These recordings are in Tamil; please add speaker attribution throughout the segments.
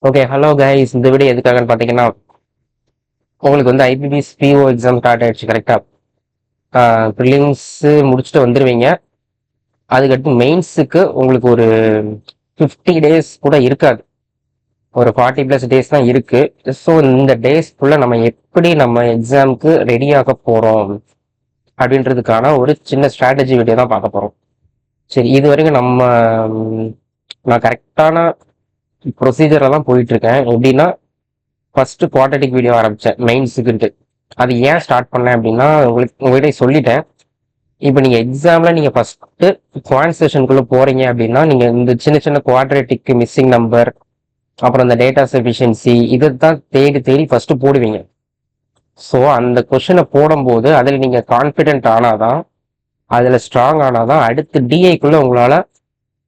Speaker 1: Okay, hello guys. இந்த வீடியோ எதுக்காகன்னு பார்த்தீங்கன்னா, உங்களுக்கு வந்து ஐபிபிஎஸ் பிஓ எக்ஸாம் ஸ்டார்ட் ஆயிடுச்சு கரெக்டா? ப்ரிலிம்ஸ் முடிச்சுட்டு வந்துருவீங்க. அதுக்கடுத்து மெயின்ஸுக்கு உங்களுக்கு ஒரு 50 டேஸ் கூட இருக்காது, ஒரு 40+ டேஸ் தான் இருக்கு. ஸோ இந்த டேஸ்க்குள்ள நம்ம எக்ஸாமுக்கு ரெடி ஆக போறோம் அப்படின்றதுக்கான ஒரு சின்ன ஸ்ட்ராட்டஜி வீடியோ தான் பார்க்க போறோம். சரி, இது வரைக்கும் நான் கரெக்டான ப்ரொசீஜர்ல தான் போயிட்டு இருக்கேன். எப்படின்னா, ஃபர்ஸ்ட் குவாட்ரட்டிக் வீடியோ ஆரம்பிச்சேன் மெயின்ஸுக்குன்ட்டு. அது ஏன் ஸ்டார்ட் பண்ணேன் அப்படின்னா, உங்ககிட்ட சொல்லிட்டேன். இப்போ நீங்க எக்ஸாம்ல நீங்க ஃபர்ஸ்ட் குவான்சேஷனுக்குள்ள போறீங்க அப்படின்னா, நீங்க இந்த சின்ன சின்ன குவாட்ரட்டிக், மிஸ்ஸிங் நம்பர், அப்புறம் இந்த டேட்டா சஃபிஷியன்சி, இதை தான் தேடி தேடி ஃபர்ஸ்ட் போடுவீங்க. ஸோ அந்த கொஷனை போடும்போது அதில் நீங்க கான்ஃபிடென்ட் ஆனாதான், அதுல ஸ்ட்ராங் ஆனாதான் அடுத்து டிஐக்குள்ள உங்களால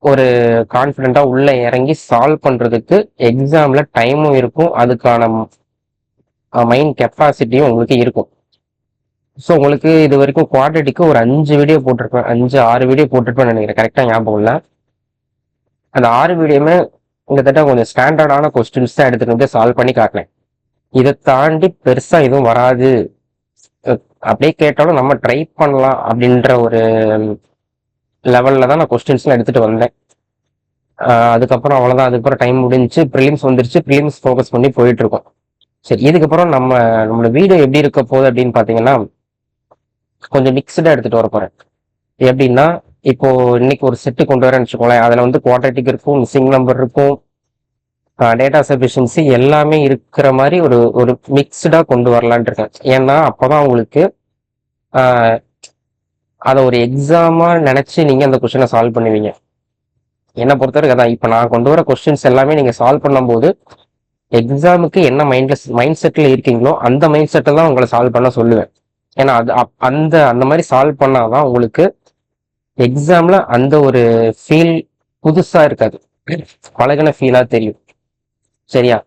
Speaker 1: ஒரு கான்ஃபிடென்ட்டா உள்ள இறங்கி சால்வ் பண்றதுக்கு எக்ஸாம்ல டைமும் இருக்கும், அதுக்கான மைண்ட் கெப்பாசிட்டியும் உங்களுக்கு இருக்கும். ஸோ உங்களுக்கு இது வரைக்கும் குவாட்ரட்டிக்கு ஒரு 5 வீடியோ போட்டிருப்பேன், 5 6 வீடியோ போட்டிருப்பேன்னு நினைக்கிறேன், கரெக்டாக ஞாபகம் இல்லை. அந்த 6 வீடியோமே கிட்டத்தட்ட கொஞ்சம் ஸ்டாண்டர்டான கொஸ்டின்ஸ் தான் எடுத்துட்டு வந்து சால்வ் பண்ணி காட்டினேன். இதை தாண்டி பெருசா எதுவும் வராது, அப்படியே கேட்டாலும் நம்ம ட்ரை பண்ணலாம் அப்படின்ற ஒரு லெவல்ல தான் நான் கொஸ்டின்ஸ்லாம் எடுத்துட்டு வந்தேன். அதுக்கப்புறம் அவ்வளோதான். அதுக்கப்புறம் டைம் முடிஞ்சு ப்ரிலிம்ஸ் வந்துருச்சு, ப்ரிலிம்ஸ் ஃபோக்கஸ் பண்ணி போயிட்டு இருக்கோம். சரி, இதுக்கப்புறம் நம்மளோட வீடியோ எப்படி இருக்க போகுது அப்படின்னு பார்த்தீங்கன்னா, கொஞ்சம் மிக்சடா எடுத்துட்டு வர போறேன். எப்படின்னா, இப்போ இன்னைக்கு ஒரு செட்டு கொண்டு வரேன்னு வச்சுக்கோங்களேன். அதுல வந்து குவாட்ரட்டிக் இருக்கும், மிஸ்ஸிங் நம்பர் இருக்கும், டேட்டா சஃபிஷியன்சி எல்லாமே இருக்கிற மாதிரி ஒரு ஒரு மிக்சடா கொண்டு வரலான் இருக்கேன். ஏன்னா அப்பதான் உங்களுக்கு அதை ஒரு எக்ஸாமா நினைச்சு நீங்க அந்த கொஸ்டினை சால்வ் பண்ணுவீங்க. என்னை பொறுத்தவரைக்கும் அதான். இப்போ நான் கொண்டு வர கொஸ்டின்ஸ் எல்லாமே நீங்க சால்வ் பண்ணும்போது எக்ஸாமுக்கு என்ன மைண்ட் செட்ல இருக்கீங்களோ அந்த மைண்ட் செட்டை தான் உங்களை சால்வ் பண்ண சொல்லுவேன். ஏன்னா அது அந்த அந்த மாதிரி சால்வ் பண்ணாதான் உங்களுக்கு எக்ஸாம்ல அந்த ஒரு ஃபீல் புதுசா இருக்காது, பழகின ஃபீலா தெரியும். சரியா?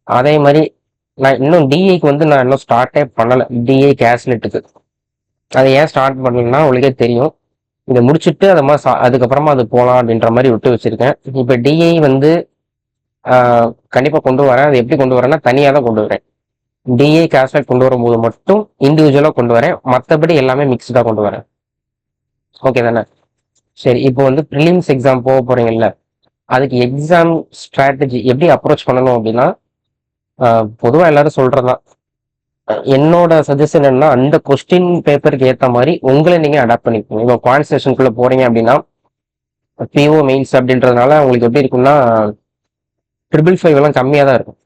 Speaker 1: அதே மாதிரி நான் இன்னும் டிஐக்கு வந்து நான் இன்னும் ஸ்டார்ட்டே பண்ணல. டிஐ கேஸ்லெட்டுக்கு அதை ஏன் ஸ்டார்ட் பண்ணலன்னா உங்களுக்கே தெரியும். இதை முடிச்சுட்டு அதை மாதிரி அதுக்கப்புறமா அது போகலாம் அப்படின்ற மாதிரி விட்டு வச்சிருக்கேன். இப்போ டிஐ வந்து கண்டிப்பா கொண்டு வரேன். அது எப்படி கொண்டு வரேன்னா, தனியாக தான் கொண்டு வரேன். டிஏ கேஸ்லெட் கொண்டு வரும்போது மட்டும் இண்டிவிஜுவலா கொண்டு வரேன், மற்றபடி எல்லாமே மிக்ஸ்டா கொண்டு வரேன். ஓகே தானே? சரி, இப்போ வந்து ப்ரிலிம்ஸ் எக்ஸாம் போக போறீங்கல்ல, அதுக்கு எக்ஸாம் ஸ்ட்ராட்டஜி எப்படி அப்ரோச் பண்ணணும் அப்படின்னா, பொதுவாக எல்லாரும் சொல்றதுதான். என்னோட சஜஷன் என்னன்னா, அந்த கொஸ்டின் பேப்பருக்கு ஏற்ற மாதிரி உங்களை நீங்க அடாப்ட் பண்ணிக்கோங்க. இப்போ குவான்சேஷனுக்குள்ள போறீங்க அப்படின்னா, பிஓ மெயின்ஸ் அப்படின்றதுனால உங்களுக்கு எப்படி இருக்கும்னா, 555 எல்லாம் கம்மியாக தான் இருக்கும்.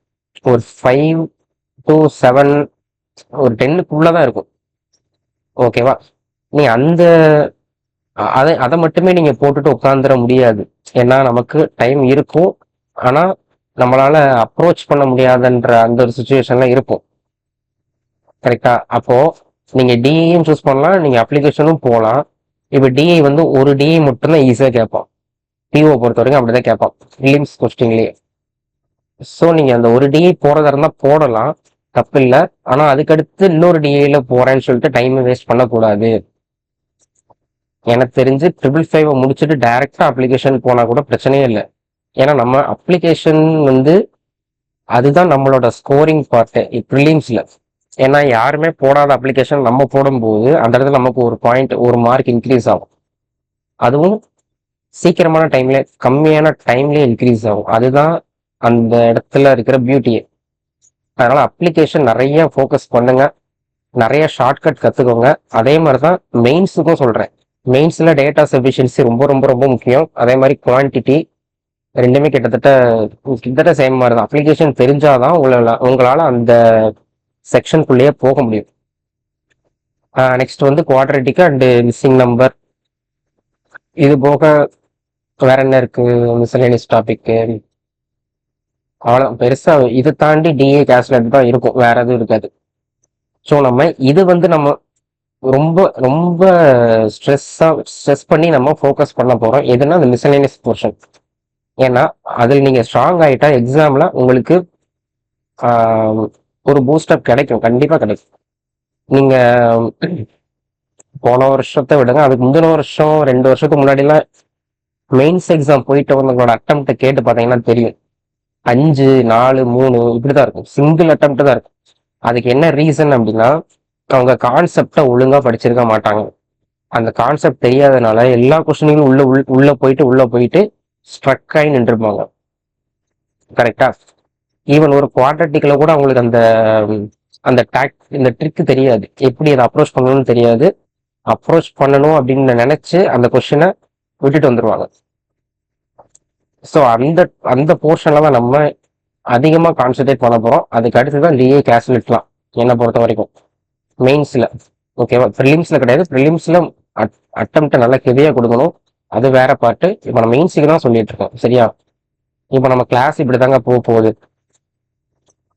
Speaker 1: ஒரு 5 to 7, ஒரு 10க்குள்ள தான் இருக்கும். ஓகேவா? நீ அந்த அதை மட்டுமே நீங்க போட்டுட்டு உட்காந்துட முடியாது. ஏன்னா நமக்கு டைம் இருக்கும், ஆனா நம்மளால அப்ரோச் பண்ண முடியாதுன்ற அந்த ஒரு சுச்சுவேஷன்ல இருக்கும். கரெக்டா? அப்போ நீங்க டிஐயும் சூஸ் பண்ணலாம், நீங்க அப்ளிகேஷனும் போகலாம். இப்ப டிஐ வந்து ஒரு டிஐ மட்டும் தான் ஈஸியா கேட்பான், பிஓ பொறுத்த வரைக்கும் அப்படிதான் கேட்பான் ப்ரிலிம்ஸ் கொஸ்டின்லயே. ஸோ நீங்க அந்த ஒரு டிஐ போறதா இருந்தா போடலாம், தப்பு இல்லை. ஆனா அதுக்கடுத்து இன்னொரு டிஐல போறேன்னு சொல்லிட்டு டைம் வேஸ்ட் பண்ணக்கூடாது. எனக்கு தெரிஞ்சு 555 முடிச்சுட்டு டைரக்டா அப்ளிகேஷன் போனா கூட பிரச்சனையே இல்லை. ஏன்னா நம்ம அப்ளிகேஷன் வந்து அதுதான் நம்மளோட ஸ்கோரிங் பார்ட்டு ப்ரிலிம்ஸ்ல. ஏன்னா யாருமே போடாத அப்ளிகேஷன் நம்ம போடும்போது அந்த இடத்துல நமக்கு ஒரு பாயிண்ட், ஒரு மார்க் இன்க்ரீஸ் ஆகும். அதுவும் சீக்கிரமான டைம்ல, கம்மியான டைம்லயே இன்க்ரீஸ் ஆகும். அதுதான் அந்த இடத்துல இருக்கிற பியூட்டியே. அதனால அப்ளிகேஷன் நிறைய ஃபோக்கஸ் பண்ணுங்க, நிறைய ஷார்ட்கட் கத்துக்கோங்க. அதே மாதிரிதான் மெயின்ஸுக்கும் சொல்றேன். மெயின்ஸ்ல டேட்டா சஃபிஷியன்சி ரொம்ப ரொம்ப ரொம்ப முக்கியம். அதே மாதிரி குவான்டிட்டி ரெண்டுமே கிட்டத்தட்ட சேம் மாதிரி தான். அப்ளிகேஷன் தெரிஞ்சாதான் உங்களால அந்த செக்ஷனுக்குள்ளேயே போக முடியும். நெக்ஸ்ட் வந்து குவாட்ரட்டிக் அண்ட் மிஸ்ஸிங் நம்பர். இது போக வேற என்ன இருக்கு? Miscellaneous topic. அவ்வளோ பெருசா இதை தாண்டி டிஏ கேஸ்லெட் தான் இருக்கும், வேற எதுவும் இருக்காது. ஸோ இது வந்து நம்ம ரொம்ப ரொம்ப ஸ்ட்ரெஸ் பண்ணி நம்ம ஃபோக்கஸ் பண்ண போறோம் எதுனா அந்த மிஸ்சலேனியஸ் போர்ஷன். ஏன்னா அதில் நீங்க ஸ்ட்ராங் ஆயிட்டா எக்ஸாம்ல உங்களுக்கு ஒரு பூஸ்டப் கிடைக்கும், கண்டிப்பா கிடைக்கும். நீங்க போன வருஷத்தை விடுங்க, அதுக்கு முந்தின வருஷம் 2 வருஷத்துக்கு முன்னாடிலாம் மெயின்ஸ் எக்ஸாம் போயிட்டு வந்தவங்களோட அட்டம்ப்ட் கேட்டு பார்த்தீங்கன்னா தெரியும். 5, 4, 3 இப்படிதான் இருக்கும். சிங்கிள் அட்டம்ப்ட் தான் இருக்கும். அதுக்கு என்ன ரீசன் அப்படின்னா, அவங்க கான்செப்டை ஒழுங்கா படிச்சிருக்க மாட்டாங்க. அந்த கான்செப்ட் தெரியாதனால எல்லா கொஸ்டினும் உள்ள போயிட்டு ஸ்ட்ரக் ஆகி நின்றுருப்பாங்க. கரெக்டா? ஈவன் ஒரு குவாட்ரட்டிக்கல கூட அவங்களுக்கு அந்த அந்த இந்த ட்ரிக் தெரியாது. எப்படி அதை அப்ரோச் பண்ணணும்னு தெரியாது. அப்ரோச் பண்ணணும் அப்படின்னு நினைச்சு அந்த கொஸ்டினை விட்டுட்டு வந்துருவாங்க. ஸோ அந்த அந்த போர்ஷன்ல தான் நம்ம அதிகமாக கான்சென்ட்ரேட் பண்ண போறோம். அதுக்கு அடுத்து தான் டிஏ கேல்குலேட்லாம் என்னை பொறுத்த வரைக்கும் மெயின்ஸ்ல. ஓகேவா? ப்ரிலிம்ஸ்ல கிடையாது. ப்ரிலிம்ஸ்ல அட்டம்ப்டை நல்லா ஹெவியாக கொடுக்கணும். அது வேற பாட்டு. இப்போ நம்ம மெயின்ஸுக்கு தான் சொல்லிட்டு இருக்கோம். சரியா? இப்போ நம்ம கிளாஸ் இப்படி தாங்க போகுது.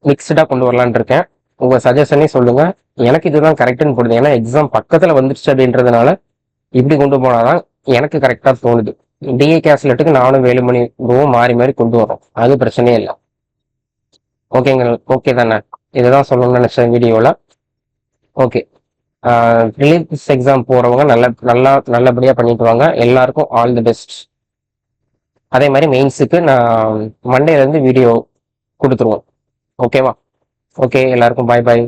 Speaker 1: மிக்சடா கொண்டு வரலான்னு இருக்கேன். உங்க சஜஷனே சொல்லுங்க. எனக்கு இதுதான் கரெக்டுன்னு போடுது. ஏன்னா எக்ஸாம் பக்கத்துல வந்துருச்சு அப்படின்றதுனால இப்படி கொண்டு போனாதான் எனக்கு கரெக்டா தோணுது. டிஏ கேஸ்லெட்டுக்கு நானும் வேலுமணி குருவும் மாறி மாறி கொண்டு வரோம். அது பிரச்சனையே இல்லை. ஓகேங்க, ஓகே தானே? இதுதான் சொல்லணும்னு நினைச்ச வீடியோல. ஓகே. ரிலீஸ் எக்ஸாம் போறவங்க நல்லபடியா பண்ணிட்டு வாங்க. எல்லாருக்கும் ஆல் தி பெஸ்ட். அதே மாதிரி மெயின்ஸுக்கு நான் மண்டேல இருந்து வீடியோ கொடுத்துருவோம். ஓகேவா? ஓகே, எல்லாருக்கும் பாய் பாய்.